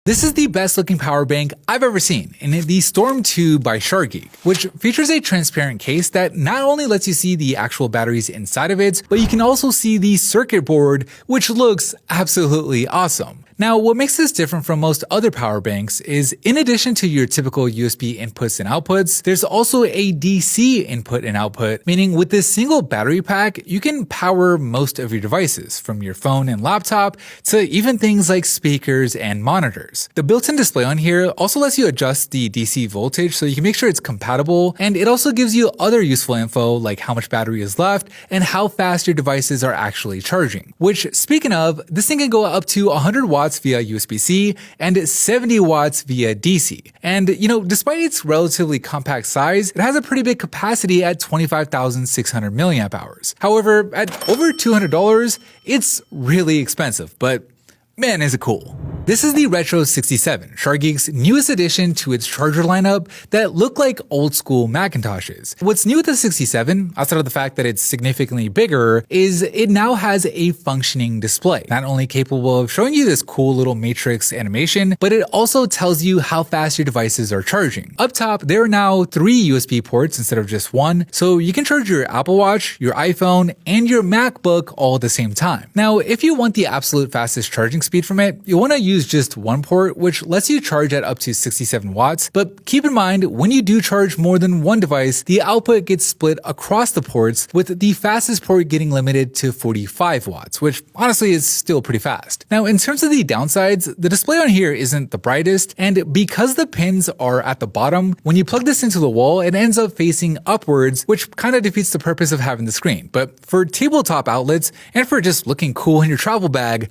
This is the best looking power bank I've ever seen in the Storm 2 by Chardes, which features a transparent case that not only lets you see the actual batteries inside of it, but you can also see the circuit board, which looks absolutely awesome. Now, what makes this different from most other power banks is, in addition to your typical USB inputs and outputs, there's also a DC input and output, meaning with this single battery pack, you can power most of your devices, from your phone and laptop to even things like speakers and monitors. The built-in display on here also lets you adjust the DC voltage so you can make sure it's compatible, and it also gives you other useful info like how much battery is left and how fast your devices are actually charging. Which, speaking of, this thing can go up to 100 watts via USB-C and 70 watts via DC. And despite its relatively compact size, it has a pretty big capacity at 25,600 milliamp hours. However, at over $200, it's really expensive, but man, is it cool. This is the Retro 67, Chardes' newest addition to its charger lineup that look like old school Macintoshes. What's new with the 67, outside of the fact that it's significantly bigger, is it now has a functioning display. Not only capable of showing you this cool little matrix animation, but it also tells you how fast your devices are charging. Up top, there are now 3 USB ports instead of just 1, so you can charge your Apple Watch, your iPhone, and your MacBook all at the same time. Now, if you want the absolute fastest charging speed from it, you'll want to use just one port, which lets you charge at up to 67 watts, but keep in mind, when you do charge more than one device, the output gets split across the ports, with the fastest port getting limited to 45 watts, which honestly is still pretty fast. Now, in terms of the downsides, the display on here isn't the brightest, and because the pins are at the bottom, when you plug this into the wall, it ends up facing upwards, which kind of defeats the purpose of having the screen. But for tabletop outlets, and for just looking cool in your travel bag,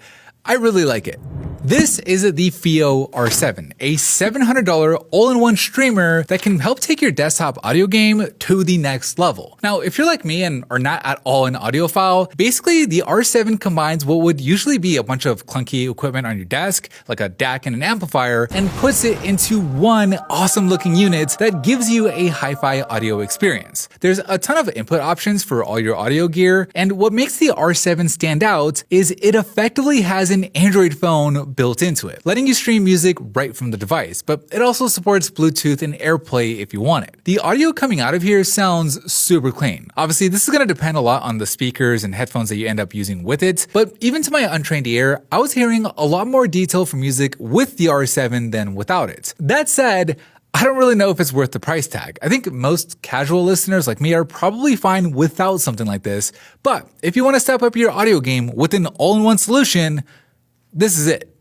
I really like it. This is the FiiO R7, a $700 all-in-one streamer that can help take your desktop audio game to the next level. Now, if you're like me and are not at all an audiophile, basically the R7 combines what would usually be a bunch of clunky equipment on your desk, like a DAC and an amplifier, and puts it into one awesome looking unit that gives you a hi-fi audio experience. There's a ton of input options for all your audio gear, and what makes the R7 stand out is it effectively has an Android phone built into it, letting you stream music right from the device, but it also supports Bluetooth and AirPlay if you want it. The audio coming out of here sounds super clean. Obviously, this is going to depend a lot on the speakers and headphones that you end up using with it, but even to my untrained ear, I was hearing a lot more detail from music with the R7 than without it. That said, I don't really know if it's worth the price tag. I think most casual listeners like me are probably fine without something like this, but if you want to step up your audio game with an all-in-one solution, this is it.